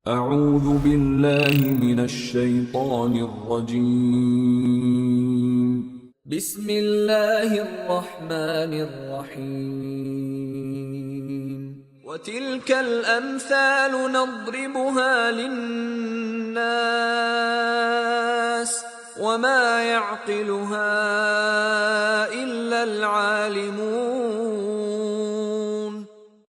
أعوذ بالله من الشيطان الرجيم بسم الله الرحمن الرحيم وتلك الأمثال نضربها للناس وما يعقلها إلا العالمون.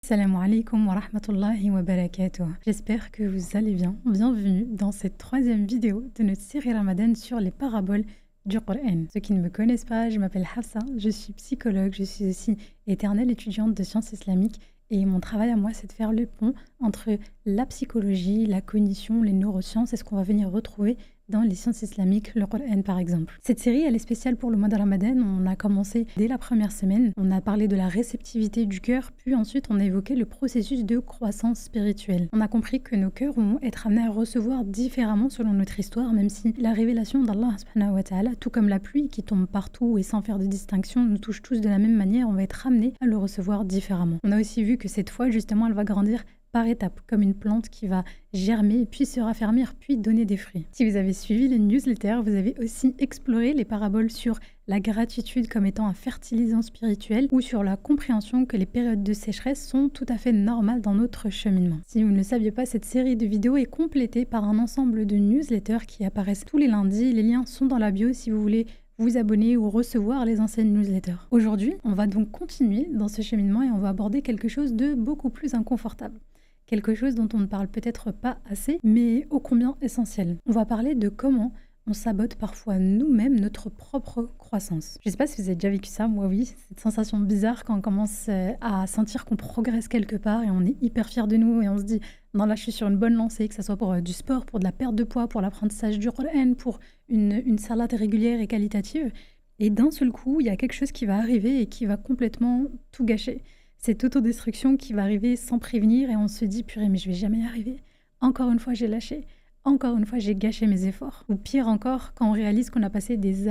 Salam alaikum wa rahmatullahi wa barakatuh. J'espère que vous allez bien. Bienvenue dans cette troisième vidéo de notre série Ramadan sur les paraboles du Coran. Ceux qui ne me connaissent pas, je m'appelle Hafsa, je suis psychologue, je suis aussi éternelle étudiante de sciences islamiques et mon travail à moi c'est de faire le pont entre la psychologie, la cognition, les neurosciences et ce qu'on va venir retrouver dans les sciences islamiques, le Coran par exemple. Cette série, elle est spéciale pour le mois de Ramadan. On a commencé dès la première semaine. On a parlé de la réceptivité du cœur, puis ensuite on a évoqué le processus de croissance spirituelle. On a compris que nos cœurs vont être amenés à recevoir différemment selon notre histoire, même si la révélation d'Allah subhanahu wa ta'ala, tout comme la pluie qui tombe partout et sans faire de distinction, nous touche tous de la même manière, on va être amenés à le recevoir différemment. On a aussi vu que cette foi, justement, elle va grandir par étapes, comme une plante qui va germer, puis se raffermir, puis donner des fruits. Si vous avez suivi les newsletters, vous avez aussi exploré les paraboles sur la gratitude comme étant un fertilisant spirituel ou sur la compréhension que les périodes de sécheresse sont tout à fait normales dans notre cheminement. Si vous ne le saviez pas, cette série de vidéos est complétée par un ensemble de newsletters qui apparaissent tous les lundis. Les liens sont dans la bio si vous voulez vous abonner ou recevoir les anciennes newsletters. Aujourd'hui, on va donc continuer dans ce cheminement et on va aborder quelque chose de beaucoup plus inconfortable. Quelque chose dont on ne parle peut-être pas assez, mais ô combien essentiel. On va parler de comment on sabote parfois nous-mêmes notre propre croissance. Je ne sais pas si vous avez déjà vécu ça, moi oui, cette sensation bizarre quand on commence à sentir qu'on progresse quelque part et on est hyper fier de nous et on se dit non là je suis sur une bonne lancée, que ce soit pour du sport, pour de la perte de poids, pour l'apprentissage du Coran, pour une salade régulière et qualitative. Et d'un seul coup, il y a quelque chose qui va arriver et qui va complètement tout gâcher. Cette autodestruction qui va arriver sans prévenir et on se dit purée mais je vais jamais y arriver. Encore une fois j'ai lâché, encore une fois j'ai gâché mes efforts. Ou pire encore quand on réalise qu'on a passé des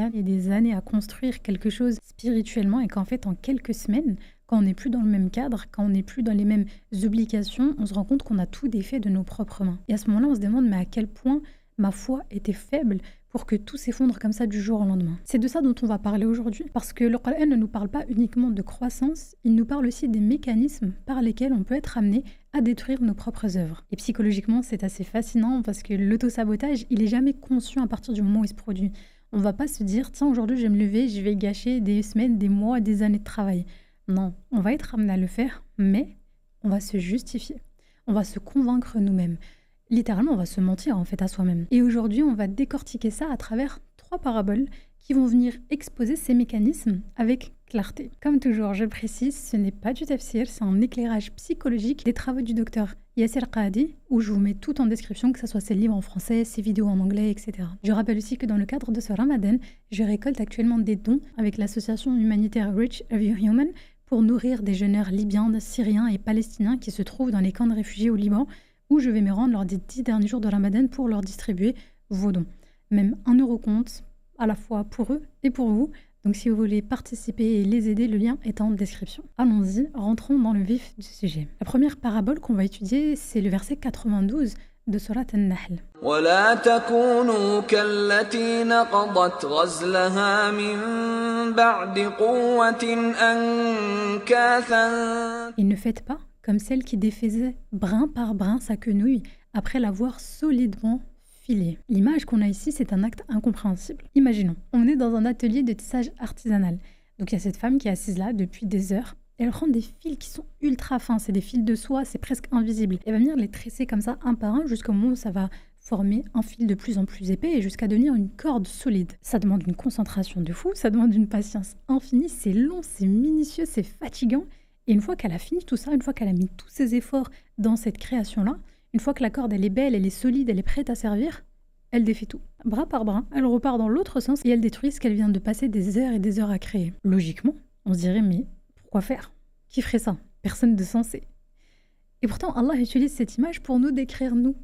années à construire quelque chose spirituellement et qu'en fait en quelques semaines, quand on n'est plus dans le même cadre, quand on n'est plus dans les mêmes obligations, on se rend compte qu'on a tout défait de nos propres mains. Et à ce moment-là on se demande mais à quel point ma foi était faible pour que tout s'effondre comme ça du jour au lendemain. C'est de ça dont on va parler aujourd'hui, parce que le Coran ne nous parle pas uniquement de croissance, il nous parle aussi des mécanismes par lesquels on peut être amené à détruire nos propres œuvres. Et psychologiquement, c'est assez fascinant parce que l'autosabotage, il est jamais conscient à partir du moment où il se produit. On va pas se dire, tiens, aujourd'hui je vais me lever, je vais gâcher des semaines, des mois, des années de travail. Non, on va être amené à le faire, mais on va se justifier. On va se convaincre nous-mêmes. Littéralement, on va se mentir en fait à soi-même. Et aujourd'hui, on va décortiquer ça à travers 3 paraboles qui vont venir exposer ces mécanismes avec clarté. Comme toujours, je précise, ce n'est pas du tafsir, c'est un éclairage psychologique des travaux du docteur Yasser Qadhi, où je vous mets tout en description, que ce soit ses livres en français, ses vidéos en anglais, etc. Je rappelle aussi que dans le cadre de ce Ramadan, je récolte actuellement des dons avec l'association humanitaire Rich Every Human pour nourrir des jeûneurs libyens, syriens et palestiniens qui se trouvent dans les camps de réfugiés au Liban, où je vais me rendre lors des 10 derniers jours de Ramadan pour leur distribuer vos dons. Même 1 euro compte, à la fois pour eux et pour vous. Donc si vous voulez participer et les aider, le lien est en description. Allons-y, rentrons dans le vif du sujet. La première parabole qu'on va étudier, c'est le verset 92 de Surat An-Nahl. ولا تكونوا كالتي نقضت غزلها من بعد قوة أنكاثا. Et ne faites pas comme celle qui défaisait brin par brin sa quenouille après l'avoir solidement filée. L'image qu'on a ici, c'est un acte incompréhensible. Imaginons, on est dans un atelier de tissage artisanal. Donc il y a cette femme qui est assise là depuis des heures. Elle rend des fils qui sont ultra fins, c'est des fils de soie, c'est presque invisible. Elle va venir les tresser comme ça un par un jusqu'au moment où ça va former un fil de plus en plus épais et jusqu'à devenir une corde solide. Ça demande une concentration de fou, ça demande une patience infinie, c'est long, c'est minutieux, c'est fatigant. Et une fois qu'elle a fini tout ça, une fois qu'elle a mis tous ses efforts dans cette création-là, une fois que la corde elle est belle, elle est solide, elle est prête à servir, elle défait tout. Bras par bras, elle repart dans l'autre sens et elle détruit ce qu'elle vient de passer des heures et des heures à créer. Logiquement, on se dirait mais pourquoi faire ? Qui ferait ça ? Personne de sensé. Et pourtant, Allah utilise cette image pour nous décrire nous.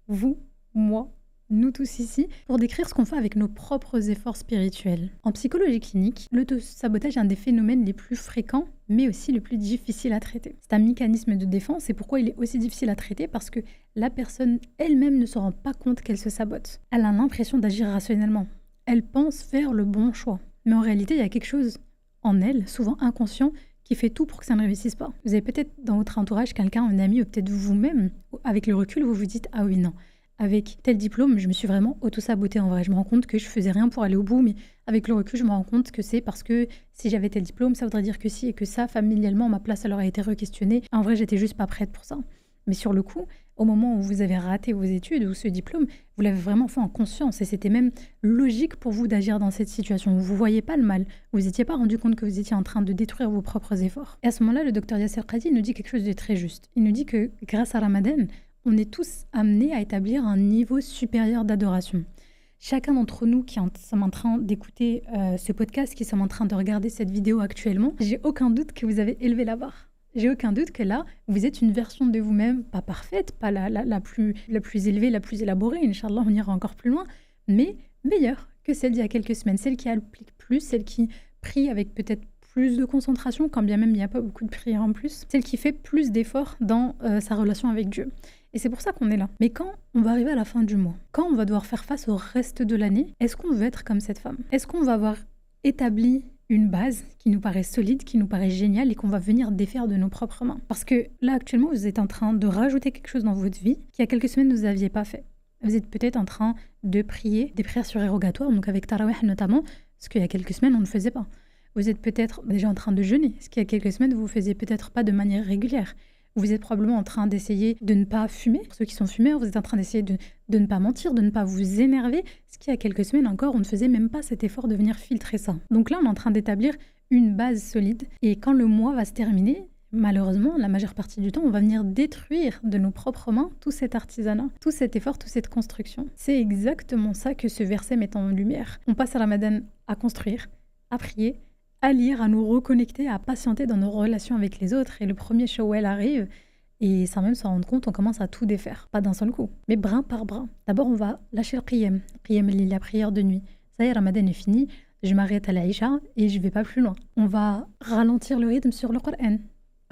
Vous, moi, nous tous ici, pour décrire ce qu'on fait avec nos propres efforts spirituels. En psychologie clinique, l'auto-sabotage est un des phénomènes les plus fréquents, mais aussi le plus difficile à traiter. C'est un mécanisme de défense et pourquoi il est aussi difficile à traiter? Parce que la personne elle-même ne se rend pas compte qu'elle se sabote. Elle a l'impression d'agir rationnellement. Elle pense faire le bon choix. Mais en réalité, il y a quelque chose en elle, souvent inconscient, qui fait tout pour que ça ne réussisse pas. Vous avez peut-être dans votre entourage quelqu'un, un ami ou peut-être vous-même, avec le recul, vous vous dites « Ah oui, non, avec tel diplôme, je me suis vraiment auto-sabotée en vrai. Je me rends compte que je faisais rien pour aller au bout, mais avec le recul, je me rends compte que c'est parce que si j'avais tel diplôme, ça voudrait dire que si et que ça, familialement, ma place alors a été re-questionnée. En vrai, j'étais juste pas prête pour ça. » Mais sur le coup, au moment où vous avez raté vos études ou ce diplôme, vous l'avez vraiment fait en conscience et c'était même logique pour vous d'agir dans cette situation. Vous ne voyez pas le mal, vous n'étiez pas rendu compte que vous étiez en train de détruire vos propres efforts. Et à ce moment-là, le docteur Yasser Qadi nous dit quelque chose de très juste. Il nous dit que grâce à Ramadan, on est tous amenés à établir un niveau supérieur d'adoration. Chacun d'entre nous qui sommes en train d'écouter ce podcast, qui sommes en train de regarder cette vidéo actuellement, j'ai aucun doute que vous avez élevé la barre. J'ai aucun doute que là, vous êtes une version de vous-même, pas parfaite, pas la plus élevée, la plus élaborée, Inch'Allah, on ira encore plus loin, mais meilleure que celle d'il y a quelques semaines, celle qui applique plus, celle qui prie avec peut-être plus de concentration, quand bien même il n'y a pas beaucoup de prières en plus, celle qui fait plus d'efforts dans sa relation avec Dieu. Et c'est pour ça qu'on est là. Mais quand on va arriver à la fin du mois, quand on va devoir faire face au reste de l'année, est-ce qu'on veut être comme cette femme? Est-ce qu'on va avoir établi une base qui nous paraît solide, qui nous paraît géniale et qu'on va venir défaire de nos propres mains? Parce que là, actuellement, vous êtes en train de rajouter quelque chose dans votre vie qui, il y a quelques semaines, vous n'aviez pas fait. Vous êtes peut-être en train de prier des prières surérogatoires, donc avec Tarawih notamment, ce qu'il y a quelques semaines, on ne faisait pas. Vous êtes peut-être déjà en train de jeûner, ce qu'il y a quelques semaines, vous ne faisiez peut-être pas de manière régulière. Vous êtes probablement en train d'essayer de ne pas fumer. Pour ceux qui sont fumeurs, vous êtes en train d'essayer de ne pas mentir, de ne pas vous énerver. Ce qui, il y a quelques semaines encore, on ne faisait même pas cet effort de venir filtrer ça. Donc là, on est en train d'établir une base solide. Et quand le mois va se terminer, malheureusement, la majeure partie du temps, on va venir détruire de nos propres mains tout cet artisanat, tout cet effort, toute cette construction. C'est exactement ça que ce verset met en lumière. On passe à Ramadan à construire, à prier, à lire, à nous reconnecter, à patienter dans nos relations avec les autres. Et le premier Shawwal arrive, et sans même s'en rendre compte, on commence à tout défaire. Pas d'un seul coup, mais brin par brin. D'abord, on va lâcher le qiyam. Qiyam, la prière de nuit. Ça y est, Ramadan est fini, je m'arrête à l'Aïcha et je vais pas plus loin. On va ralentir le rythme sur le Coran.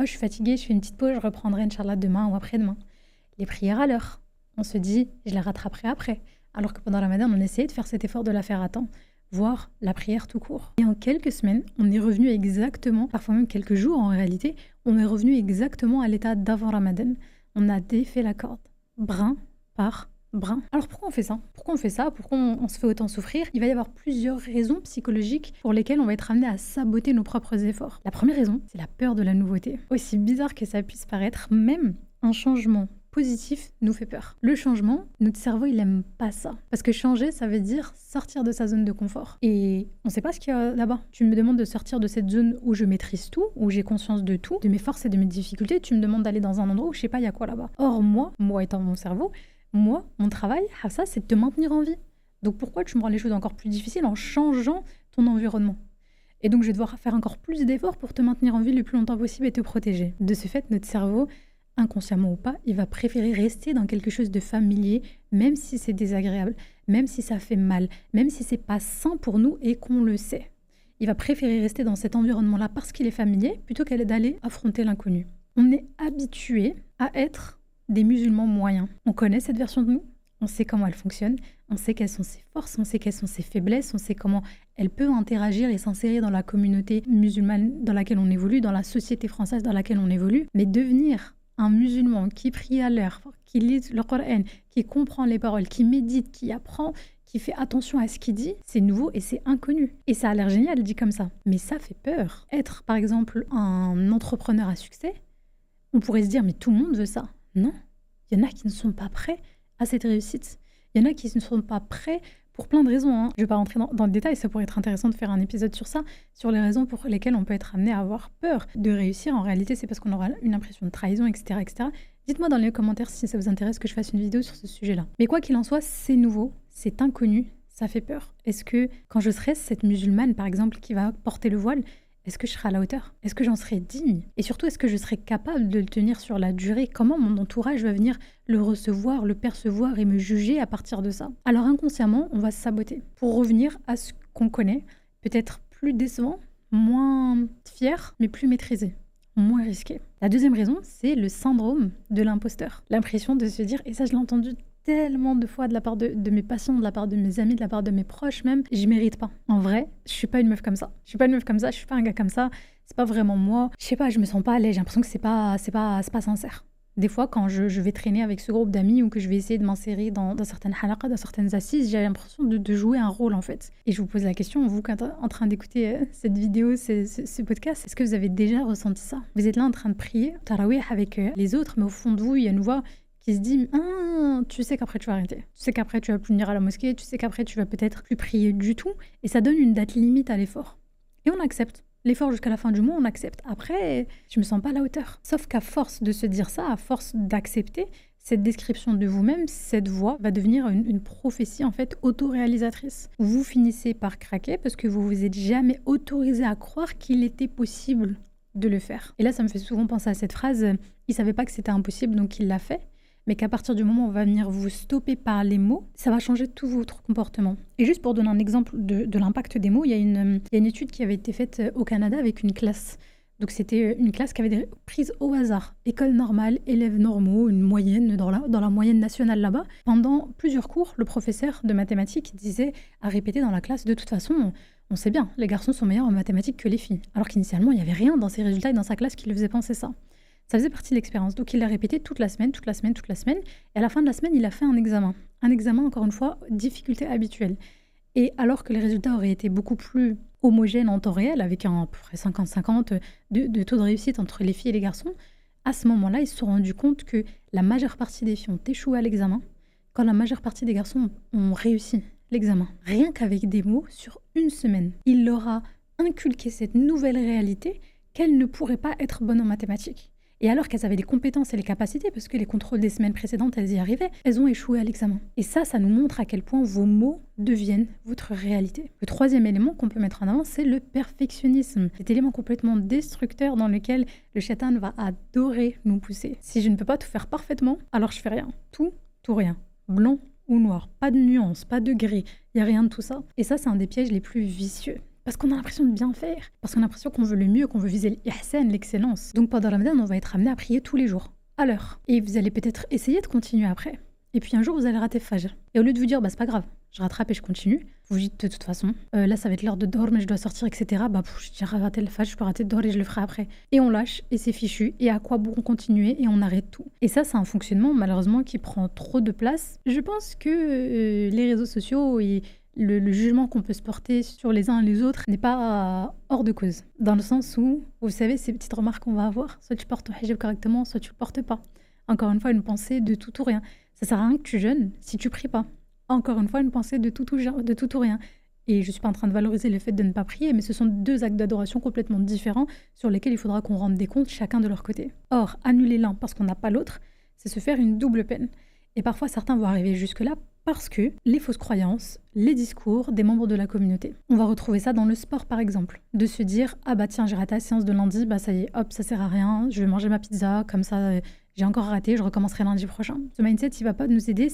Oh, je suis fatiguée, je fais une petite pause, je reprendrai Inch'Allah demain ou après-demain. Les prières à l'heure. On se dit, je les rattraperai après. Alors que pendant Ramadan, on essayait de faire cet effort de la faire à temps, voire la prière tout court. Et en quelques semaines, on est revenu exactement, parfois même quelques jours en réalité, on est revenu exactement à l'état d'avant Ramadan. On a défait la corde, brin par brin. Alors pourquoi on fait ça? Pourquoi on se fait autant souffrir? Il va y avoir plusieurs raisons psychologiques pour lesquelles on va être amené à saboter nos propres efforts. La première raison, c'est la peur de la nouveauté. Aussi bizarre que ça puisse paraître, même un changement positif nous fait peur. Le changement, notre cerveau, il aime pas ça. Parce que changer, ça veut dire sortir de sa zone de confort. Et on sait pas ce qu'il y a là-bas. Tu me demandes de sortir de cette zone où je maîtrise tout, où j'ai conscience de tout, de mes forces et de mes difficultés. Tu me demandes d'aller dans un endroit où je sais pas il y a quoi là-bas. Or, moi étant mon cerveau, mon travail, ça, c'est de te maintenir en vie. Donc pourquoi tu me rends les choses encore plus difficiles en changeant ton environnement? Et donc je vais devoir faire encore plus d'efforts pour te maintenir en vie le plus longtemps possible et te protéger. De ce fait, notre cerveau, inconsciemment ou pas, il va préférer rester dans quelque chose de familier, même si c'est désagréable, même si ça fait mal, même si c'est pas sain pour nous et qu'on le sait. Il va préférer rester dans cet environnement-là parce qu'il est familier, plutôt qu'elle d'aller affronter l'inconnu. On est habitué à être des musulmans moyens. On connaît cette version de nous, on sait comment elle fonctionne, on sait quelles sont ses forces, on sait quelles sont ses faiblesses, on sait comment elle peut interagir et s'insérer dans la communauté musulmane dans laquelle on évolue, dans la société française dans laquelle on évolue. Mais devenir un musulman qui prie à l'heure, qui lit le Coran, qui comprend les paroles, qui médite, qui apprend, qui fait attention à ce qu'il dit, c'est nouveau et c'est inconnu. Et ça a l'air génial dit comme ça, mais ça fait peur. Être par exemple un entrepreneur à succès, on pourrait se dire mais tout le monde veut ça. Non, il y en a qui ne sont pas prêts à cette réussite. Il y en a qui ne sont pas prêts pour plein de raisons. Je ne vais pas rentrer dans le détail, ça pourrait être intéressant de faire un épisode sur ça, sur les raisons pour lesquelles on peut être amené à avoir peur de réussir. En réalité, c'est parce qu'on aura une impression de trahison, etc. etc. Dites-moi dans les commentaires si ça vous intéresse que je fasse une vidéo sur ce sujet-là. Mais quoi qu'il en soit, c'est nouveau, c'est inconnu, ça fait peur. Est-ce que quand je serai cette musulmane, par exemple, qui va porter le voile, est-ce que je serai à la hauteur? Est-ce que j'en serai digne? Et surtout, est-ce que je serai capable de le tenir sur la durée? Comment mon entourage va venir le recevoir, le percevoir et me juger à partir de ça? Alors inconsciemment, on va se saboter pour revenir à ce qu'on connaît, peut-être plus décevant, moins fier, mais plus maîtrisé, moins risqué. La deuxième raison, c'est le syndrome de l'imposteur. L'impression de se dire, et ça je l'ai entendu tellement de fois de la part de mes patients, de la part de mes amis, de la part de mes proches même, je mérite pas. En vrai, je suis pas une meuf comme ça. Je suis pas une meuf comme ça, je suis pas un gars comme ça, c'est pas vraiment moi. Je sais pas, je me sens pas à l'aise, j'ai l'impression que c'est pas sincère. Des fois, quand je vais traîner avec ce groupe d'amis ou que je vais essayer de m'insérer dans certaines halaqas, dans certaines assises, j'ai l'impression de jouer un rôle en fait. Et je vous pose la question, vous qui êtes en train d'écouter cette vidéo, ce podcast, est-ce que vous avez déjà ressenti ça? Vous êtes là en train de prier, tarawih avec les autres, mais au fond de vous, il y a une voix qui se dit ah, tu sais qu'après tu vas arrêter, tu sais qu'après tu vas plus venir à la mosquée, tu sais qu'après tu vas peut-être plus prier du tout, et ça donne une date limite à l'effort. Et on accepte. L'effort jusqu'à la fin du mois, on accepte. Après, je me sens pas à la hauteur. Sauf qu'à force de se dire ça, à force d'accepter cette description de vous-même, cette voix va devenir une prophétie en fait autoréalisatrice. Vous finissez par craquer parce que vous vous êtes jamais autorisé à croire qu'il était possible de le faire. Et là, ça me fait souvent penser à cette phrase « il savait pas que c'était impossible, donc il l'a fait ». Mais qu'à partir du moment où on va venir vous stopper par les mots, ça va changer tout votre comportement. Et juste pour donner un exemple de l'impact des mots, il y a une étude qui avait été faite au Canada avec une classe. Donc c'était une classe qui avait été prise au hasard. École normale, élèves normaux, une moyenne dans la moyenne nationale là-bas. Pendant plusieurs cours, le professeur de mathématiques disait à répéter dans la classe, de toute façon, on sait bien, les garçons sont meilleurs en mathématiques que les filles. Alors qu'initialement, il n'y avait rien dans ses résultats et dans sa classe qui lui faisait penser ça. Ça faisait partie de l'expérience. Donc, il l'a répété toute la semaine. Et à la fin de la semaine, il a fait un examen. Un examen, encore une fois, difficulté habituelle. Et alors que les résultats auraient été beaucoup plus homogènes en temps réel, avec à peu près 50-50 de taux de réussite entre les filles et les garçons, à ce moment-là, ils se sont rendus compte que la majeure partie des filles ont échoué à l'examen, quand la majeure partie des garçons ont réussi l'examen. Rien qu'avec des mots sur une semaine. Il leur a inculqué cette nouvelle réalité qu'elles ne pourraient pas être bonnes en mathématiques. Et alors qu'elles avaient les compétences et les capacités, parce que les contrôles des semaines précédentes, elles y arrivaient, elles ont échoué à l'examen. Et ça nous montre à quel point vos mots deviennent votre réalité. Le troisième élément qu'on peut mettre en avant, c'est le perfectionnisme. Cet élément complètement destructeur dans lequel le shaitan va adorer nous pousser. Si je ne peux pas tout faire parfaitement, alors je fais rien. Tout rien. Blanc ou noir. Pas de nuance, pas de gris. Il n'y a rien de tout ça. Et ça, c'est un des pièges les plus vicieux. Parce qu'on a l'impression de bien faire, parce qu'on a l'impression qu'on veut le mieux, qu'on veut viser l'ihsan, l'excellence. Donc pendant Ramadan, on va être amené à prier tous les jours, à l'heure. Et vous allez peut-être essayer de continuer après. Et puis un jour, vous allez rater Fajr. Et au lieu de vous dire, c'est pas grave, je rattrape et je continue, vous vous dites de toute façon, là ça va être l'heure de Dohr, mais je dois sortir, etc. J'ai raté le Fajr, je peux rater Dohr et je le ferai après. Et on lâche, et c'est fichu, et à quoi bon continuer, et on arrête tout. Et ça, c'est un fonctionnement, malheureusement, qui prend trop de place. Je pense que les réseaux sociaux et le jugement qu'on peut se porter sur les uns et les autres n'est pas hors de cause. Dans le sens où, vous savez, ces petites remarques qu'on va avoir, soit tu portes ton hijab correctement, soit tu le portes pas. Encore une fois, une pensée de tout ou rien. Ça sert à rien que tu jeûnes si tu pries pas. Encore une fois, une pensée de tout ou rien. Et je suis pas en train de valoriser le fait de ne pas prier, mais ce sont deux actes d'adoration complètement différents sur lesquels il faudra qu'on rende des comptes chacun de leur côté. Or, annuler l'un parce qu'on n'a pas l'autre, c'est se faire une double peine. Et parfois, certains vont arriver jusque-là parce que les fausses croyances, les discours des membres de la communauté. On va retrouver ça dans le sport, par exemple. De se dire « Ah bah tiens, j'ai raté la séance de lundi, bah ça y est, hop, ça sert à rien, je vais manger ma pizza, comme ça, j'ai encore raté, je recommencerai lundi prochain. » Ce mindset, il va pas nous aider,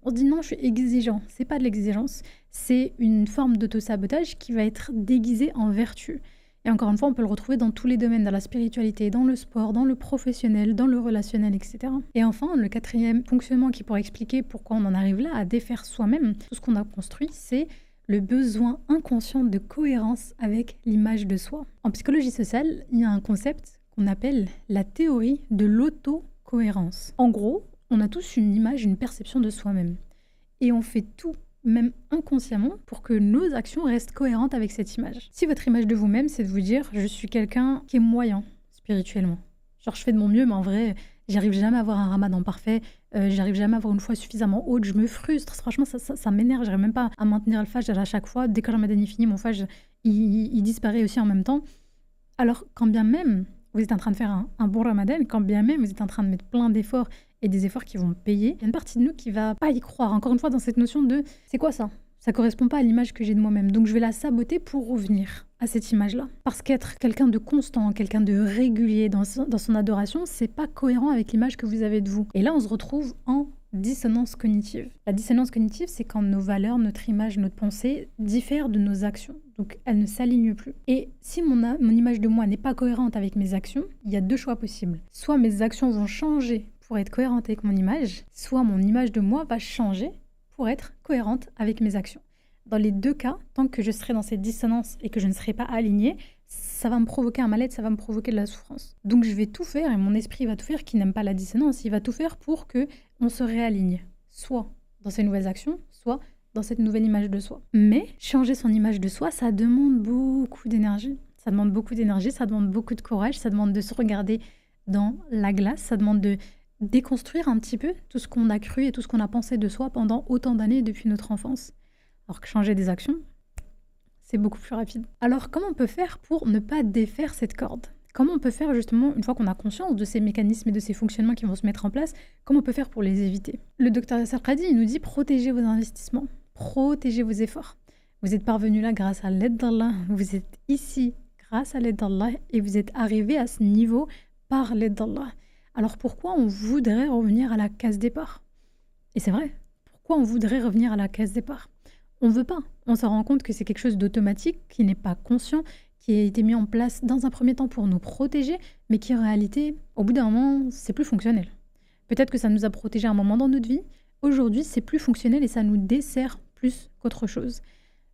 on dit « Non, je suis exigeant ». C'est pas de l'exigence, c'est une forme d'auto-sabotage qui va être déguisée en vertu. Et encore une fois, on peut le retrouver dans tous les domaines, dans la spiritualité, dans le sport, dans le professionnel, dans le relationnel, etc. Et enfin, le quatrième fonctionnement qui pourrait expliquer pourquoi on en arrive là à défaire soi-même tout ce qu'on a construit, c'est le besoin inconscient de cohérence avec l'image de soi. En psychologie sociale, il y a un concept qu'on appelle la théorie de l'auto-cohérence. En gros, on a tous une image, une perception de soi-même. Et on fait tout, même inconsciemment, pour que nos actions restent cohérentes avec cette image. Si votre image de vous-même, c'est de vous dire « je suis quelqu'un qui est moyen spirituellement ». Genre, je fais de mon mieux, mais en vrai, j'arrive jamais à avoir un ramadan parfait, j'arrive jamais à avoir une foi suffisamment haute, je me frustre, franchement, ça m'énerve, j'arrive même pas à maintenir le fajr à chaque fois. Dès que le ramadan est fini, mon fajr, il disparaît aussi en même temps. Alors, quand bien même vous êtes en train de faire un bon ramadan, quand bien même vous êtes en train de mettre plein d'efforts, et des efforts qui vont payer, il y a une partie de nous qui va pas y croire, encore une fois, dans cette notion de « c'est quoi ça ? Ça correspond pas à l'image que j'ai de moi-même. Donc je vais la saboter pour revenir à cette image-là. Parce qu'être quelqu'un de constant, quelqu'un de régulier dans son adoration, c'est pas cohérent avec l'image que vous avez de vous. Et là, on se retrouve en dissonance cognitive. La dissonance cognitive, c'est quand nos valeurs, notre image, notre pensée diffèrent de nos actions. Donc elles ne s'alignent plus. Et si mon image de moi n'est pas cohérente avec mes actions, il y a deux choix possibles. Soit mes actions vont changer pour être cohérentes avec mon image, soit mon image de moi va changer pour être cohérente avec mes actions. Dans les deux cas, tant que je serai dans cette dissonance et que je ne serai pas alignée, ça va me provoquer un mal-être, ça va me provoquer de la souffrance. Donc je vais tout faire, et mon esprit va tout faire, qui n'aime pas la dissonance, il va tout faire pour qu'on se réaligne, soit dans ces nouvelles actions, soit dans cette nouvelle image de soi. Mais changer son image de soi, ça demande beaucoup d'énergie. Ça demande beaucoup d'énergie, ça demande beaucoup de courage, ça demande de se regarder dans la glace, ça demande de déconstruire un petit peu tout ce qu'on a cru et tout ce qu'on a pensé de soi pendant autant d'années depuis notre enfance. Alors que changer des actions, c'est beaucoup plus rapide. Alors comment on peut faire pour ne pas défaire cette corde ? Comment on peut faire justement, une fois qu'on a conscience de ces mécanismes et de ces fonctionnements qui vont se mettre en place, comment on peut faire pour les éviter ? Le docteur Yasser Qadhi, il nous dit protégez vos investissements, protégez vos efforts. Vous êtes parvenu là grâce à l'aide d'Allah, vous êtes ici grâce à l'aide d'Allah et vous êtes arrivé à ce niveau par l'aide d'Allah. Alors pourquoi on voudrait revenir à la case départ ? Et c'est vrai, pourquoi on voudrait revenir à la case départ ? On ne veut pas. On se rend compte que c'est quelque chose d'automatique, qui n'est pas conscient, qui a été mis en place dans un premier temps pour nous protéger, mais qui en réalité, au bout d'un moment, c'est plus fonctionnel. Peut-être que ça nous a protégés à un moment dans notre vie. Aujourd'hui, c'est plus fonctionnel et ça nous dessert plus qu'autre chose.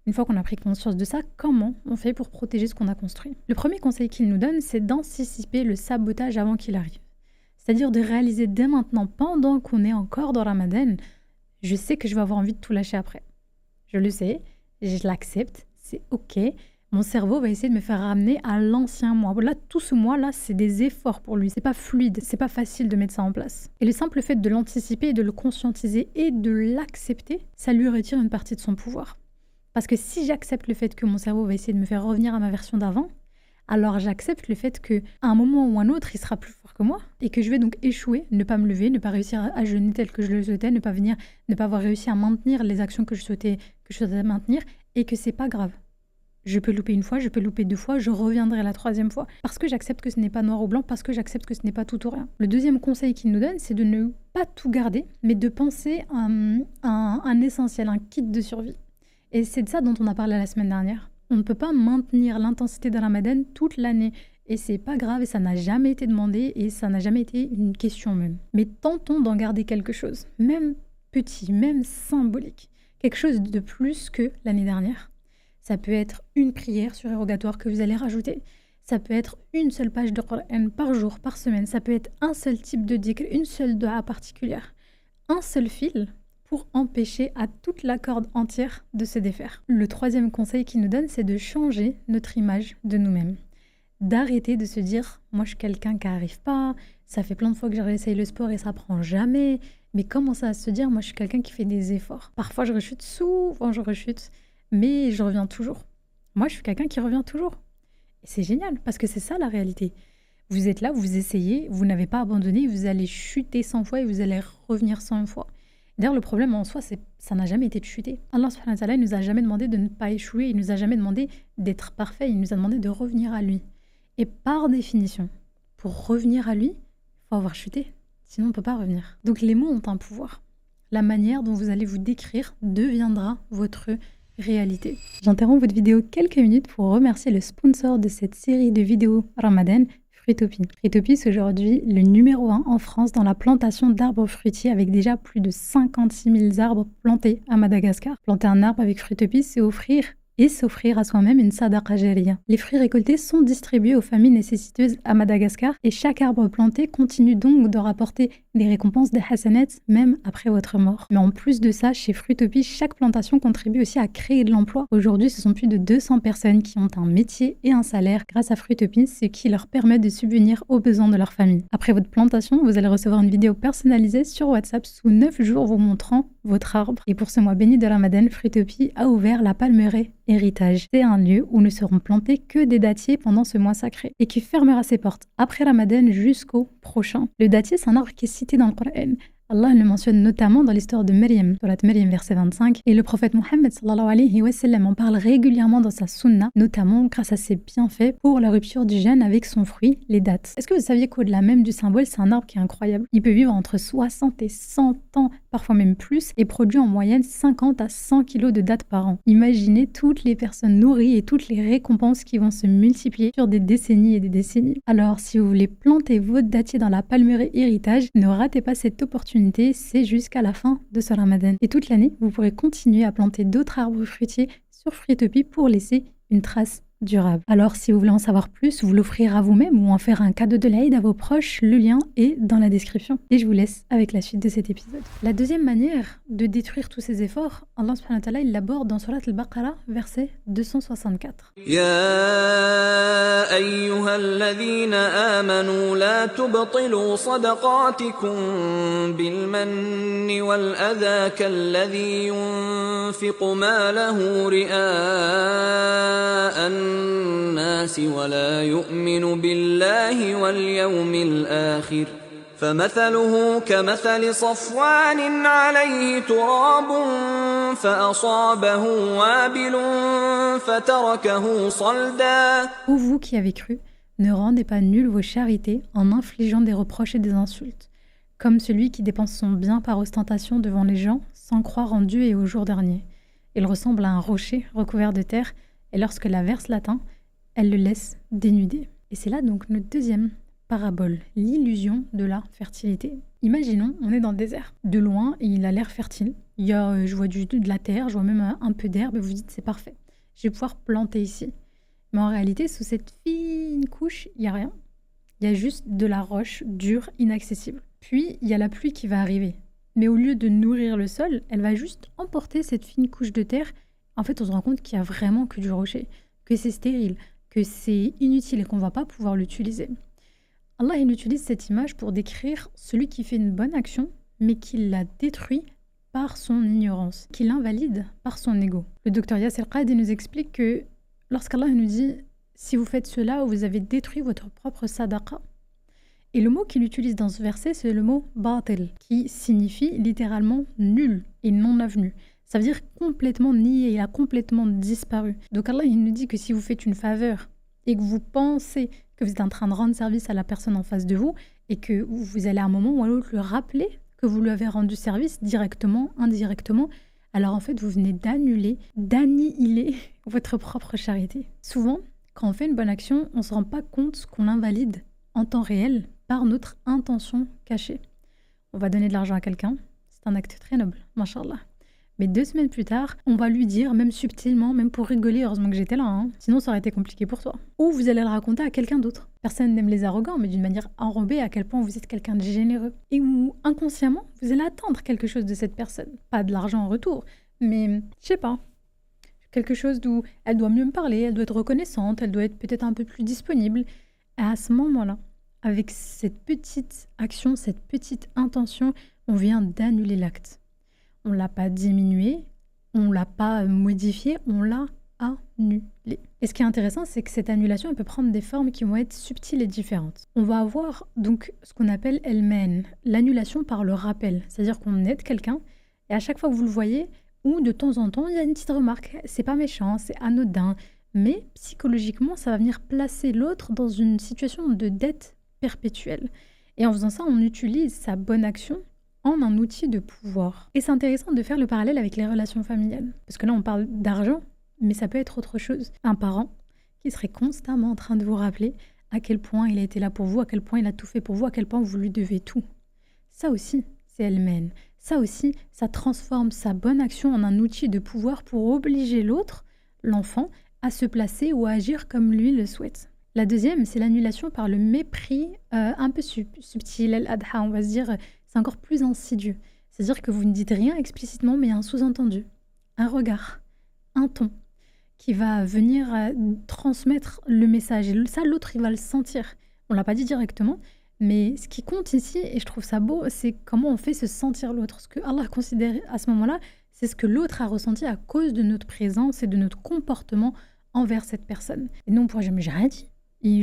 Une fois qu'on a pris conscience de ça, comment on fait pour protéger ce qu'on a construit ? Le premier conseil qu'il nous donne, c'est d'anticiper le sabotage avant qu'il arrive. C'est-à-dire de réaliser dès maintenant, pendant qu'on est encore dans Ramadan, je sais que je vais avoir envie de tout lâcher après. Je le sais, je l'accepte, c'est ok. Mon cerveau va essayer de me faire ramener à l'ancien moi. Là, tout ce moi-là, c'est des efforts pour lui. C'est pas fluide, c'est pas facile de mettre ça en place. Et le simple fait de l'anticiper, de le conscientiser et de l'accepter, ça lui retire une partie de son pouvoir. Parce que si j'accepte le fait que mon cerveau va essayer de me faire revenir à ma version d'avant, alors j'accepte le fait qu'à un moment ou un autre, il sera plus fort que moi et que je vais donc échouer, ne pas me lever, ne pas réussir à jeûner tel que je le souhaitais, ne pas avoir réussi à maintenir les actions que je souhaitais maintenir et que c'est pas grave. Je peux louper une fois, je peux louper deux fois, je reviendrai la troisième fois parce que j'accepte que ce n'est pas noir ou blanc, parce que j'accepte que ce n'est pas tout ou rien. Le deuxième conseil qu'il nous donne, c'est de ne pas tout garder, mais de penser à un essentiel, un kit de survie. Et c'est de ça dont on a parlé la semaine dernière. On ne peut pas maintenir l'intensité de Ramadan toute l'année. Et c'est pas grave et ça n'a jamais été demandé et ça n'a jamais été une question même. Mais tentons d'en garder quelque chose, même petit, même symbolique. Quelque chose de plus que l'année dernière. Ça peut être une prière surérogatoire que vous allez rajouter. Ça peut être une seule page de Coran par jour, par semaine. Ça peut être un seul type de dhikr, une seule dua particulière. Un seul fil pour empêcher à toute la corde entière de se défaire. Le troisième conseil qu'il nous donne, c'est de changer notre image de nous-mêmes. D'arrêter de se dire « moi je suis quelqu'un qui n'arrive pas, ça fait plein de fois que j'ai essayé le sport et ça prend jamais ». Mais commencer à se dire « moi je suis quelqu'un qui fait des efforts ». Parfois je rechute, souvent je rechute, mais je reviens toujours. Moi je suis quelqu'un qui revient toujours. Et c'est génial parce que c'est ça la réalité. Vous êtes là, vous essayez, vous n'avez pas abandonné, vous allez chuter 100 fois et vous allez revenir 100 fois. D'ailleurs, le problème en soi, c'est ça n'a jamais été de chuter. Allah subhanahu wa ta'ala, il nous a jamais demandé de ne pas échouer, il nous a jamais demandé d'être parfait, il nous a demandé de revenir à lui. Et par définition, pour revenir à lui, il faut avoir chuté, sinon on ne peut pas revenir. Donc les mots ont un pouvoir. La manière dont vous allez vous décrire deviendra votre réalité. J'interromps votre vidéo quelques minutes pour remercier le sponsor de cette série de vidéos Ramadan, Fruitopie. Fruitopie, c'est aujourd'hui le numéro 1 en France dans la plantation d'arbres fruitiers avec déjà plus de 56 000 arbres plantés à Madagascar. Planter un arbre avec Fruitopie, c'est s'offrir à soi-même une sadaqa jariya. Les fruits récoltés sont distribués aux familles nécessiteuses à Madagascar et chaque arbre planté continue donc de rapporter des récompenses des hasanats même après votre mort. Mais en plus de ça, chez Fruitopie, chaque plantation contribue aussi à créer de l'emploi. Aujourd'hui, ce sont plus de 200 personnes qui ont un métier et un salaire grâce à Fruitopie, ce qui leur permet de subvenir aux besoins de leur famille. Après votre plantation, vous allez recevoir une vidéo personnalisée sur WhatsApp sous 9 jours vous montrant votre arbre. Et pour ce mois béni de Ramadan, Fruitopie a ouvert la palmeraie Héritage. C'est un lieu où ne seront plantés que des dattiers pendant ce mois sacré et qui fermera ses portes après Ramadan jusqu'au prochain. Le dattier, c'est un arbre qui est cité dans le Coran Allah le mentionne notamment dans l'histoire de Maryam, Surat Maryam verset 25, et le prophète Mohammed sallallahu alayhi wa sallam en parle régulièrement dans sa sunna, notamment grâce à ses bienfaits pour la rupture du jeûne avec son fruit, les dattes. Est-ce que vous saviez qu'au-delà même du symbole, c'est un arbre qui est incroyable? Il peut vivre entre 60 et 100 ans, parfois même plus, et produit en moyenne 50 à 100 kilos de dattes par an. Imaginez toutes les personnes nourries et toutes les récompenses qui vont se multiplier sur des décennies et des décennies. Alors, si vous voulez planter votre dattier dans la palmeraie héritage, ne ratez pas cette opportunité. C'est jusqu'à la fin de ce Ramadan. Et toute l'année, vous pourrez continuer à planter d'autres arbres fruitiers sur Fruitopie pour laisser une trace durable. Alors, si vous voulez en savoir plus, vous l'offrir à vous-même ou en faire un cadeau de l'Aïd à vos proches, le lien est dans la description. Et je vous laisse avec la suite de cet épisode. La deuxième manière de détruire tous ces efforts, Allah subhanahu wa ta'ala, il l'aborde dans Surat al-Baqarah, verset 264. يا أيها الذين آمنوا لا تبطلوا صدقاتكم بالمن والأذى كالذي ينفق ماله رئاء الناس ولا يؤمن بالله واليوم الآخر فمثله كمثل صفوان عليه تراب فأصابه وابل فتركه صلدا. Ô vous qui avez cru, ne rendez pas nulles vos charités en infligeant des reproches et des insultes, comme celui qui dépense son bien par ostentation devant les gens sans croire en Dieu et au jour dernier. Il ressemble à un rocher recouvert de terre et lorsque l'averse l'atteint, elle le laisse dénudé. Et c'est là donc notre deuxième parabole, l'illusion de la fertilité. Imaginons, on est dans le désert. De loin, il a l'air fertile. Il y a, je vois de la terre, je vois même un peu d'herbe et vous dites c'est parfait. Je vais pouvoir planter ici. Mais en réalité, sous cette fine couche, il n'y a rien. Il y a juste de la roche dure, inaccessible. Puis, il y a la pluie qui va arriver. Mais au lieu de nourrir le sol, elle va juste emporter cette fine couche de terre. En fait, on se rend compte qu'il n'y a vraiment que du rocher, que c'est stérile, que c'est inutile et qu'on ne va pas pouvoir l'utiliser. Allah, il utilise cette image pour décrire celui qui fait une bonne action, mais qui la détruit par son ignorance, qui l'invalide par son ego. Le docteur Yasser Qadi nous explique que lorsqu'Allah nous dit « si vous faites cela, vous avez détruit votre propre sadaqa », et le mot qu'il utilise dans ce verset, c'est le mot « batil », qui signifie littéralement « nul » et « non avenu ». Ça veut dire complètement nié, il a complètement disparu. Donc Allah, il nous dit que si vous faites une faveur et que vous pensez que vous êtes en train de rendre service à la personne en face de vous et que vous allez à un moment ou à l'autre le rappeler que vous lui avez rendu service directement, indirectement, alors en fait vous venez d'annihiler votre propre charité. Souvent, quand on fait une bonne action, on ne se rend pas compte qu'on l'invalide en temps réel par notre intention cachée. On va donner de l'argent à quelqu'un, c'est un acte très noble, mashallah. Mais 2 semaines plus tard, on va lui dire, même subtilement, même pour rigoler, heureusement que j'étais là, hein, sinon ça aurait été compliqué pour toi. Ou vous allez le raconter à quelqu'un d'autre. Personne n'aime les arrogants, mais d'une manière enrobée à quel point vous êtes quelqu'un de généreux. Et où, inconsciemment, vous allez attendre quelque chose de cette personne. Pas de l'argent en retour, mais, je sais pas, quelque chose d'où elle doit mieux me parler, elle doit être reconnaissante, elle doit être peut-être un peu plus disponible. Et à ce moment-là, avec cette petite action, cette petite intention, on vient d'annuler l'acte. On ne l'a pas diminué, on ne l'a pas modifié, on l'a annulé. Et ce qui est intéressant, c'est que cette annulation elle peut prendre des formes qui vont être subtiles et différentes. On va avoir donc ce qu'on appelle elmen, l'annulation par le rappel. C'est-à-dire qu'on aide quelqu'un et à chaque fois que vous le voyez, ou de temps en temps, il y a une petite remarque. C'est pas méchant, c'est anodin, mais psychologiquement, ça va venir placer l'autre dans une situation de dette perpétuelle. Et en faisant ça, on utilise sa bonne action en un outil de pouvoir. Et c'est intéressant de faire le parallèle avec les relations familiales. Parce que là, on parle d'argent, mais ça peut être autre chose. Un parent qui serait constamment en train de vous rappeler à quel point il a été là pour vous, à quel point il a tout fait pour vous, à quel point vous lui devez tout. Ça aussi, c'est elle-même. Ça aussi, ça transforme sa bonne action en un outil de pouvoir pour obliger l'autre, l'enfant, à se placer ou à agir comme lui le souhaite. La deuxième, c'est l'annulation par le mépris un peu subtil, al-adha, on va se dire, c'est encore plus insidieux. C'est-à-dire que vous ne dites rien explicitement, mais il y a un sous-entendu, un regard, un ton, qui va venir transmettre le message. Et ça, l'autre, il va le sentir. On ne l'a pas dit directement, mais ce qui compte ici, et je trouve ça beau, c'est comment on fait se sentir l'autre. Ce que Allah considère à ce moment-là, c'est ce que l'autre a ressenti à cause de notre présence et de notre comportement envers cette personne. Et nous, on pourrait jamais, j'ai rien dit.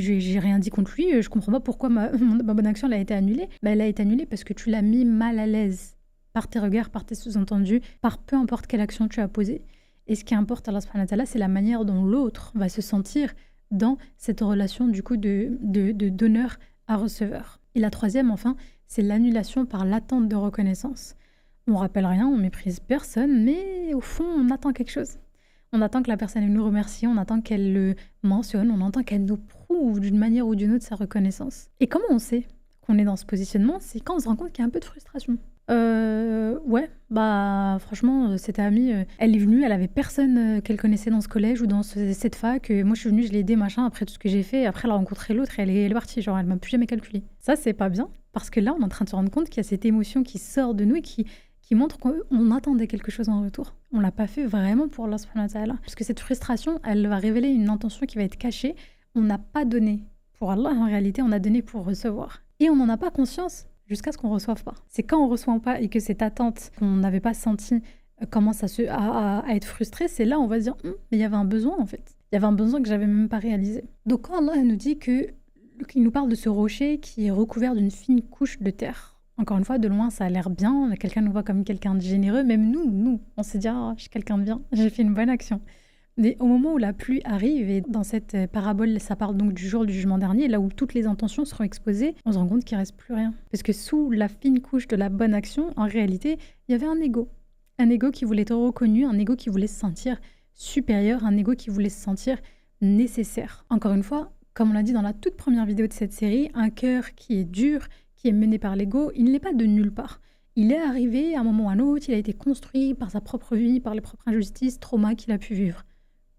j'ai rien dit contre lui, je comprends pas pourquoi ma bonne action elle a été annulée. Elle a été annulée parce que tu l'as mis mal à l'aise par tes regards, par tes sous-entendus, par peu importe quelle action tu as posée. Et ce qui importe à Allah subhanahu wa ta'ala, c'est la manière dont l'autre va se sentir dans cette relation du coup de donneur à receveur. Et la troisième, enfin, c'est l'annulation par l'attente de reconnaissance. On rappelle rien, on méprise personne, mais au fond, on attend quelque chose. On attend que la personne nous remercie, on attend qu'elle le mentionne, on attend qu'elle nous prouve d'une manière ou d'une autre sa reconnaissance. Et comment on sait qu'on est dans ce positionnement? C'est quand on se rend compte qu'il y a un peu de frustration. Ouais, franchement, cette amie, elle est venue, elle avait personne qu'elle connaissait dans ce collège ou dans cette fac. Moi, je suis venue, je l'ai aidée, machin, après tout ce que j'ai fait. Après, elle a rencontré l'autre et elle est partie. Genre, elle m'a plus jamais calculé. Ça, c'est pas bien, parce que là, on est en train de se rendre compte qu'il y a cette émotion qui sort de nous et qui montre qu'on attendait quelque chose en retour. On l'a pas fait vraiment pour Allah subhanahu wa ta'ala. Parce que cette frustration, elle va révéler une intention qui va être cachée. On n'a pas donné pour Allah, en réalité, on a donné pour recevoir. Et on n'en a pas conscience jusqu'à ce qu'on ne reçoive pas. C'est quand on ne reçoit pas et que cette attente qu'on n'avait pas sentie commence à être frustrée, c'est là on va se dire mais il y avait un besoin en fait. Il y avait un besoin que j'avais même pas réalisé. Donc quand Allah nous dit qu'il nous parle de ce rocher qui est recouvert d'une fine couche de terre, encore une fois, de loin, ça a l'air bien. Quelqu'un nous voit comme quelqu'un de généreux. Même nous, on se dit je suis quelqu'un de bien, j'ai fait une bonne action. Mais au moment où la pluie arrive, et dans cette parabole, ça parle donc du jour du jugement dernier, là où toutes les intentions seront exposées, on se rend compte qu'il ne reste plus rien. Parce que sous la fine couche de la bonne action, en réalité, il y avait un ego. Un ego qui voulait être reconnu, un ego qui voulait se sentir supérieur, un ego qui voulait se sentir nécessaire. Encore une fois, comme on l'a dit dans la toute première vidéo de cette série, un cœur qui est dur, qui est mené par l'ego, il n'est pas de nulle part. Il est arrivé à un moment ou à un autre, il a été construit par sa propre vie, par les propres injustices, traumas qu'il a pu vivre.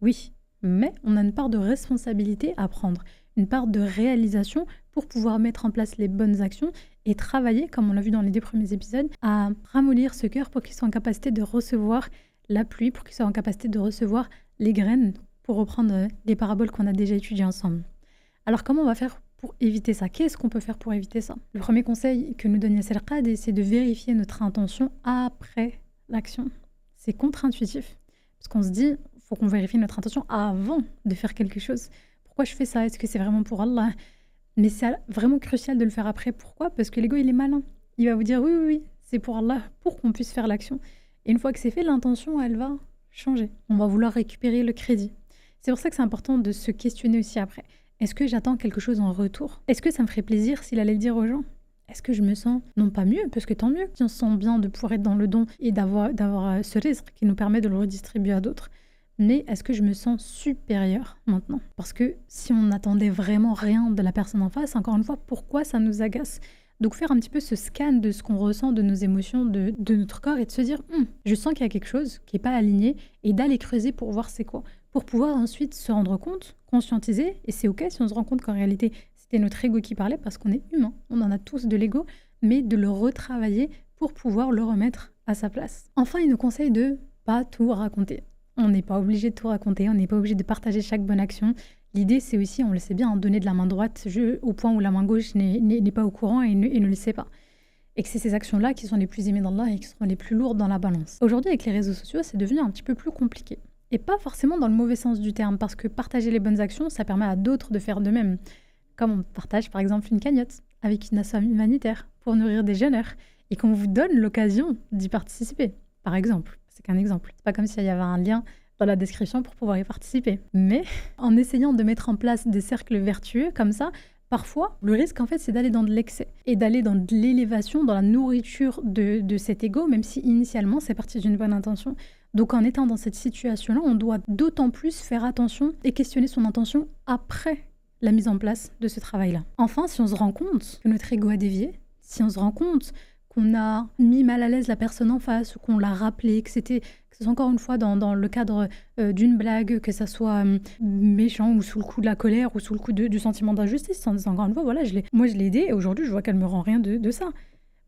Oui, mais on a une part de responsabilité à prendre, une part de réalisation pour pouvoir mettre en place les bonnes actions et travailler, comme on l'a vu dans les 2 premiers épisodes, à ramollir ce cœur pour qu'il soit en capacité de recevoir la pluie, pour qu'il soit en capacité de recevoir les graines, pour reprendre les paraboles qu'on a déjà étudiées ensemble. Alors comment on va faire pour éviter ça? Qu'est-ce qu'on peut faire pour éviter ça? Le premier conseil que nous donne Yasser Qad, c'est de vérifier notre intention après l'action. C'est contre-intuitif, parce qu'on se dit faut qu'on vérifie notre intention avant de faire quelque chose. Pourquoi je fais ça? Est-ce que c'est vraiment pour Allah? Mais c'est vraiment crucial de le faire après. Pourquoi? Parce que l'ego, il est malin. Il va vous dire oui, c'est pour Allah, pour qu'on puisse faire l'action. Et une fois que c'est fait, l'intention, elle va changer. On va vouloir récupérer le crédit. C'est pour ça que c'est important de se questionner aussi après. Est-ce que j'attends quelque chose en retour? Est-ce que ça me ferait plaisir s'il allait le dire aux gens? Est-ce que je me sens, non pas mieux, parce que tant mieux, si on se sent bien de pouvoir être dans le don et d'avoir ce risque qui nous permet de le redistribuer à d'autres. Mais est-ce que je me sens supérieure maintenant? Parce que si on n'attendait vraiment rien de la personne en face, encore une fois, pourquoi ça nous agace? Donc faire un petit peu ce scan de ce qu'on ressent, de nos émotions, de notre corps et de se dire je sens qu'il y a quelque chose qui n'est pas aligné et d'aller creuser pour voir c'est quoi. Pour pouvoir ensuite se rendre compte, conscientiser, et c'est ok si on se rend compte qu'en réalité c'était notre ego qui parlait parce qu'on est humain, on en a tous de l'ego, mais de le retravailler pour pouvoir le remettre à sa place. Enfin, il nous conseille de pas tout raconter. On n'est pas obligé de tout raconter, on n'est pas obligé de partager chaque bonne action. L'idée, c'est aussi, on le sait bien, donner de la main droite au point où la main gauche n'est pas au courant et ne le sait pas. Et que c'est ces actions-là qui sont les plus aimées d'Allah et qui sont les plus lourdes dans la balance. Aujourd'hui, avec les réseaux sociaux, c'est devenu un petit peu plus compliqué. Et pas forcément dans le mauvais sens du terme, parce que partager les bonnes actions, ça permet à d'autres de faire de même. Comme on partage par exemple une cagnotte avec une asso humanitaire pour nourrir des jeûneurs et qu'on vous donne l'occasion d'y participer, par exemple. C'est qu'un exemple. C'est pas comme s'il y avait un lien dans la description pour pouvoir y participer. Mais en essayant de mettre en place des cercles vertueux comme ça, parfois, le risque en fait, c'est d'aller dans de l'excès et d'aller dans de l'élévation, dans la nourriture de cet ego, même si initialement, c'est parti d'une bonne intention. Donc en étant dans cette situation-là, on doit d'autant plus faire attention et questionner son intention après la mise en place de ce travail-là. Enfin, si on se rend compte que notre ego a dévié, si on se rend compte qu'on a mis mal à l'aise la personne en face, ou qu'on l'a rappelé, que ce soit encore une fois dans le cadre d'une blague, que ça soit méchant ou sous le coup de la colère ou sous le coup du sentiment d'injustice, en disant encore une fois, voilà, moi je l'ai aidée et aujourd'hui je vois qu'elle me rend rien de ça.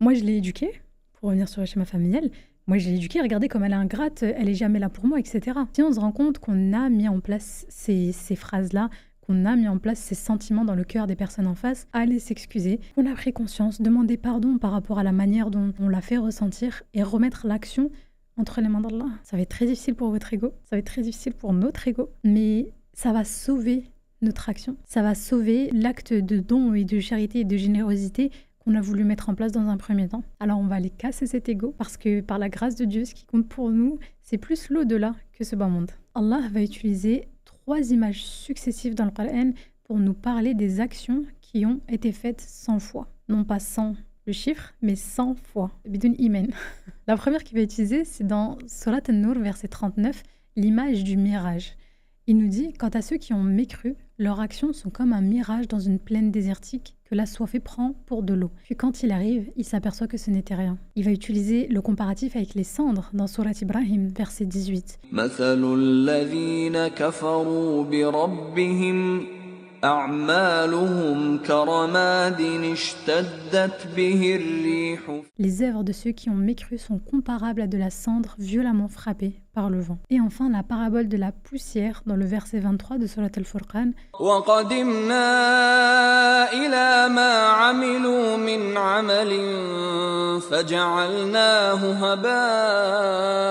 Moi je l'ai éduquée, pour revenir sur le schéma familial, moi je l'ai éduquée, regardez comme elle est ingrate, elle est jamais là pour moi, etc. Si on se rend compte qu'on a mis en place ces phrases-là, qu'on a mis en place ces sentiments dans le cœur des personnes en face, aller s'excuser, qu'on a pris conscience, demander pardon par rapport à la manière dont on l'a fait ressentir et remettre l'action entre les mains d'Allah. Ça va être très difficile pour votre ego, ça va être très difficile pour notre ego, mais ça va sauver notre action. Ça va sauver l'acte de don et de charité et de générosité qu'on a voulu mettre en place dans un premier temps. Alors on va aller casser cet ego parce que par la grâce de Dieu, ce qui compte pour nous, c'est plus l'au-delà que ce bas monde. Allah va utiliser 3 images successives dans le Coran pour nous parler des actions qui ont été faites 100 fois. Non pas 100 le chiffre, mais 100 fois. Bidoun imen. La première qu'il va utiliser, c'est dans Surat An-Nur, verset 39, l'image du mirage. Il nous dit, quant à ceux qui ont mécru, leurs actions sont comme un mirage dans une plaine désertique que l'assoiffé prend pour de l'eau. Puis quand il arrive, il s'aperçoit que ce n'était rien. Il va utiliser le comparatif avec les cendres dans Surat Ibrahim, verset 18. مثل الذين كفروا بربهم أعمالهم كرماد اشتدت به الريح. Les œuvres de ceux qui ont mécru sont comparables à de la cendre violemment frappée par le vent. Et enfin, la parabole de la poussière dans le verset 23 de Surat Al-Furqan. وقدمنا إلى ما عملوا من عمل فجعلناه هباء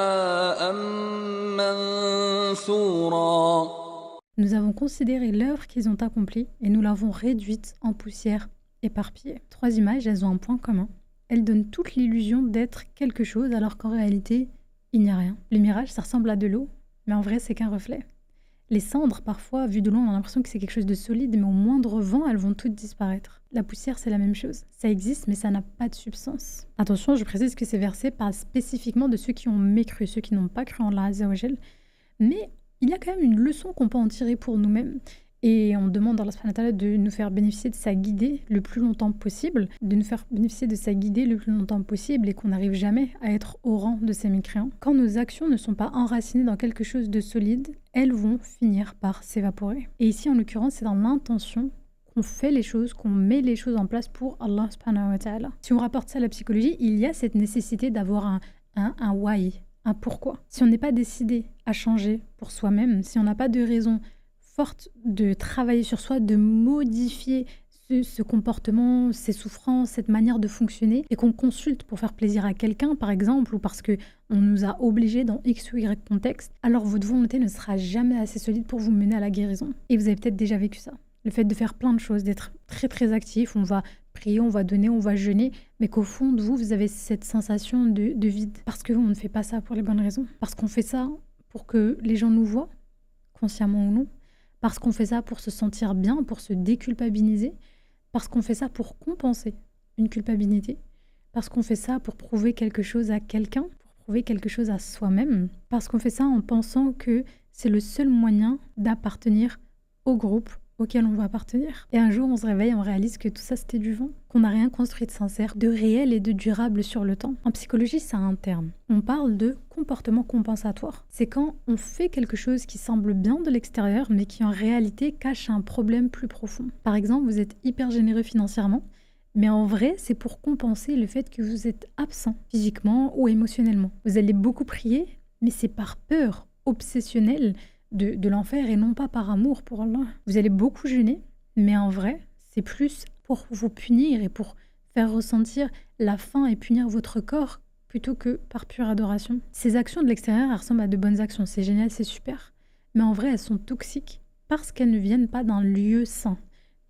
منثورا. Nous avons considéré l'œuvre qu'ils ont accomplie et nous l'avons réduite en poussière éparpillée. 3 images, elles ont un point commun. Elles donnent toute l'illusion d'être quelque chose alors qu'en réalité, il n'y a rien. Le mirage, ça ressemble à de l'eau, mais en vrai, c'est qu'un reflet. Les cendres, parfois, vues de loin, on a l'impression que c'est quelque chose de solide, mais au moindre vent, elles vont toutes disparaître. La poussière, c'est la même chose. Ça existe, mais ça n'a pas de substance. Attention, je précise que ces versets parlent spécifiquement de ceux qui ont mécru, ceux qui n'ont pas cru en Allah Azza wa Jal. Mais il y a quand même une leçon qu'on peut en tirer pour nous-mêmes. Et on demande à Allah subhanahu wa ta'ala de nous faire bénéficier de sa guidée le plus longtemps possible, de nous faire bénéficier de sa guidée le plus longtemps possible et qu'on n'arrive jamais à être au rang de ces mécréants. Quand nos actions ne sont pas enracinées dans quelque chose de solide, elles vont finir par s'évaporer. Et ici, en l'occurrence, c'est dans l'intention qu'on fait les choses, qu'on met les choses en place pour Allah subhanahu wa ta'ala. Si on rapporte ça à la psychologie, il y a cette nécessité d'avoir un why, un pourquoi. Si on n'est pas décidé à changer pour soi-même, si on n'a pas de raison forte de travailler sur soi, de modifier ce comportement, ces souffrances, cette manière de fonctionner, et qu'on consulte pour faire plaisir à quelqu'un, par exemple, ou parce qu'on nous a obligés dans X ou Y contexte, alors votre volonté ne sera jamais assez solide pour vous mener à la guérison. Et vous avez peut-être déjà vécu ça. Le fait de faire plein de choses, d'être très très actif, on va prier, on va donner, on va jeûner, mais qu'au fond de vous, vous avez cette sensation de vide. Parce qu'on ne fait pas ça pour les bonnes raisons. Parce qu'on fait ça pour que les gens nous voient, consciemment ou non. Parce qu'on fait ça pour se sentir bien, pour se déculpabiliser. Parce qu'on fait ça pour compenser une culpabilité. Parce qu'on fait ça pour prouver quelque chose à quelqu'un, pour prouver quelque chose à soi-même. Parce qu'on fait ça en pensant que c'est le seul moyen d'appartenir au groupe auquel on va appartenir. Et un jour, on se réveille, on réalise que tout ça, c'était du vent, qu'on n'a rien construit de sincère, de réel et de durable sur le temps. En psychologie, ça a un terme. On parle de comportement compensatoire. C'est quand on fait quelque chose qui semble bien de l'extérieur, mais qui en réalité cache un problème plus profond. Par exemple, vous êtes hyper généreux financièrement, mais en vrai, c'est pour compenser le fait que vous êtes absent physiquement ou émotionnellement. Vous allez beaucoup prier, mais c'est par peur obsessionnelle de l'enfer et non pas par amour pour Allah. Vous allez beaucoup jeûner, mais en vrai, c'est plus pour vous punir et pour faire ressentir la faim et punir votre corps plutôt que par pure adoration. Ces actions de l'extérieur, elles ressemblent à de bonnes actions. C'est génial, c'est super. Mais en vrai, elles sont toxiques parce qu'elles ne viennent pas d'un lieu sain.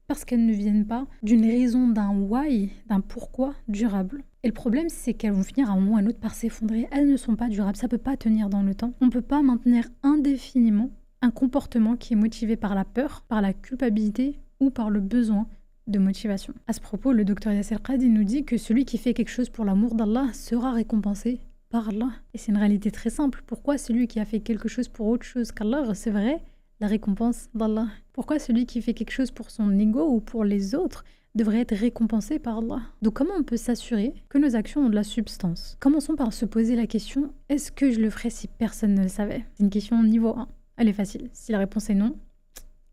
Parce qu'elles ne viennent pas d'une raison, d'un why, d'un pourquoi durable. Et le problème, c'est qu'elles vont finir à un moment ou à un autre par s'effondrer. Elles ne sont pas durables, ça ne peut pas tenir dans le temps. On ne peut pas maintenir indéfiniment un comportement qui est motivé par la peur, par la culpabilité ou par le besoin de motivation. À ce propos, le docteur Yasser Qadi nous dit que celui qui fait quelque chose pour l'amour d'Allah sera récompensé par Allah. Et c'est une réalité très simple. Pourquoi celui qui a fait quelque chose pour autre chose qu'Allah recevrait la récompense d'Allah? Pourquoi celui qui fait quelque chose pour son ego ou pour les autres devrait être récompensé par Allah? Donc comment on peut s'assurer que nos actions ont de la substance? Commençons par se poser la question, est-ce que je le ferais si personne ne le savait? C'est une question niveau 1. Elle est facile. Si la réponse est non,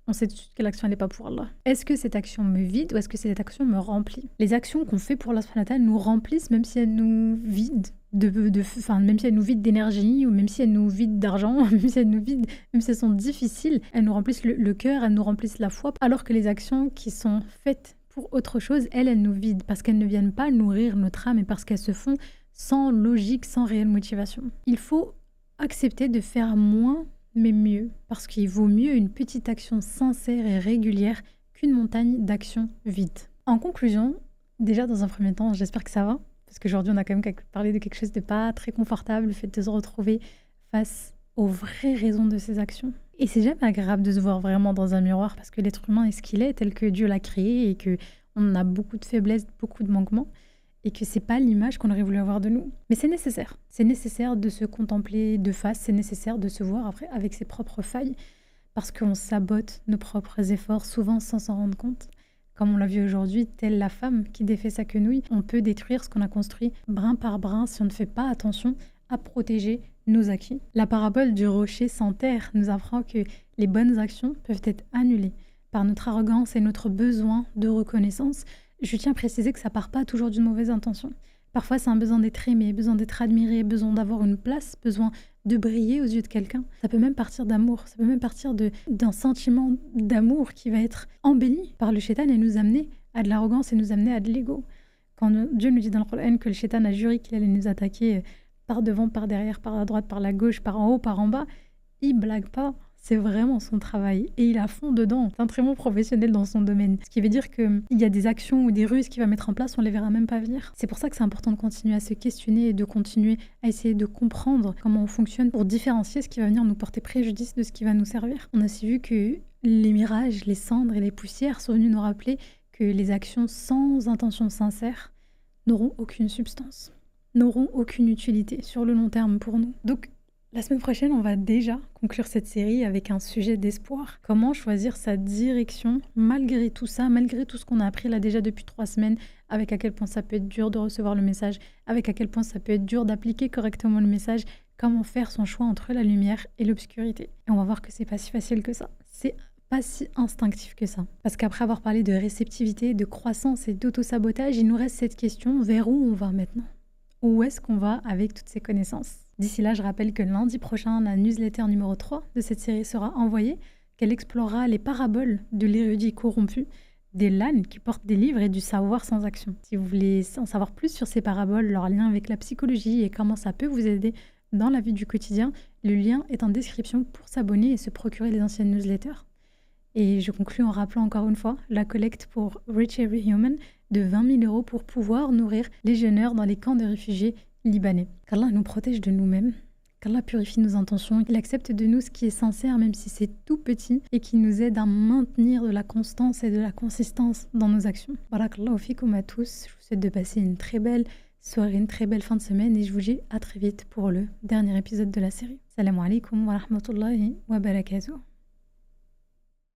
on sait tout de suite que l'action n'est pas pour Allah. Est-ce que cette action me vide ou est-ce que cette action me remplit? Les actions qu'on fait pour Allah subhanahu wa ta'ala nous remplissent même si elles nous vident même si elles nous vident d'énergie ou même si elles nous vident d'argent, même si elles sont difficiles, elles nous remplissent le cœur, elles nous remplissent la foi, alors que les actions qui sont faites pour autre chose, elles nous vident parce qu'elles ne viennent pas nourrir notre âme et parce qu'elles se font sans logique, sans réelle motivation. Il faut accepter de faire moins mais mieux, parce qu'il vaut mieux une petite action sincère et régulière qu'une montagne d'actions vides. En conclusion, déjà dans un premier temps, j'espère que ça va, parce qu'aujourd'hui on a quand même parlé de quelque chose de pas très confortable, le fait de se retrouver face aux vraies raisons de ses actions. Et c'est jamais agréable de se voir vraiment dans un miroir, parce que l'être humain est ce qu'il est, tel que Dieu l'a créé, et qu'on a beaucoup de faiblesses, beaucoup de manquements, et que c'est pas l'image qu'on aurait voulu avoir de nous. Mais c'est nécessaire. C'est nécessaire de se contempler de face, c'est nécessaire de se voir après avec ses propres failles, parce qu'on sabote nos propres efforts, souvent sans s'en rendre compte. Comme on l'a vu aujourd'hui, telle la femme qui défait sa quenouille, on peut détruire ce qu'on a construit brin par brin si on ne fait pas attention à protéger nos acquis. La parabole du rocher sans terre nous apprend que les bonnes actions peuvent être annulées par notre arrogance et notre besoin de reconnaissance. Je tiens à préciser que ça part pas toujours d'une mauvaise intention. Parfois, c'est un besoin d'être aimé, besoin d'être admiré, besoin d'avoir une place, besoin de briller aux yeux de quelqu'un. Ça peut même partir d'amour, ça peut même partir d'un sentiment d'amour qui va être embelli par le shaitan et nous amener à de l'arrogance et nous amener à de l'ego. Quand Dieu nous dit dans le Coran que le shaitan a juré qu'il allait nous attaquer par devant, par derrière, par la droite, par la gauche, par en haut, par en bas, il blague pas. C'est vraiment son travail et il est à fond dedans. C'est un très bon professionnel dans son domaine. Ce qui veut dire qu'il y a des actions ou des ruses qu'il va mettre en place, on les verra même pas venir. C'est pour ça que c'est important de continuer à se questionner et de continuer à essayer de comprendre comment on fonctionne pour différencier ce qui va venir nous porter préjudice de ce qui va nous servir. On a aussi vu que les mirages, les cendres et les poussières sont venus nous rappeler que les actions sans intention sincère n'auront aucune substance, n'auront aucune utilité sur le long terme pour nous. Donc, la semaine prochaine, on va déjà conclure cette série avec un sujet d'espoir. Comment choisir sa direction malgré tout ça, malgré tout ce qu'on a appris là déjà depuis 3 semaines, avec à quel point ça peut être dur de recevoir le message, avec à quel point ça peut être dur d'appliquer correctement le message, comment faire son choix entre la lumière et l'obscurité. Et on va voir que c'est pas si facile que ça. C'est pas si instinctif que ça. Parce qu'après avoir parlé de réceptivité, de croissance et d'auto-sabotage, il nous reste cette question, vers où on va maintenant ? Où est-ce qu'on va avec toutes ces connaissances ? D'ici là, je rappelle que lundi prochain, la newsletter numéro 3 de cette série sera envoyée, qu'elle explorera les paraboles de l'érudit corrompu, des l'âne qui portent des livres et du savoir sans action. Si vous voulez en savoir plus sur ces paraboles, leur lien avec la psychologie et comment ça peut vous aider dans la vie du quotidien, le lien est en description pour s'abonner et se procurer les anciennes newsletters. Et je conclue en rappelant encore une fois la collecte pour Reach Every Human de 20 000 € pour pouvoir nourrir les jeûneurs dans les camps de réfugiés libanais. Qu'Allah nous protège de nous-mêmes, qu'Allah purifie nos intentions, qu'il accepte de nous ce qui est sincère même si c'est tout petit et qu'il nous aide à maintenir de la constance et de la consistance dans nos actions. Barakallahu fikum à tous, je vous souhaite de passer une très belle soirée, une très belle fin de semaine et je vous dis à très vite pour le dernier épisode de la série. Salam alaikum wa rahmatullahi wa barakatuh.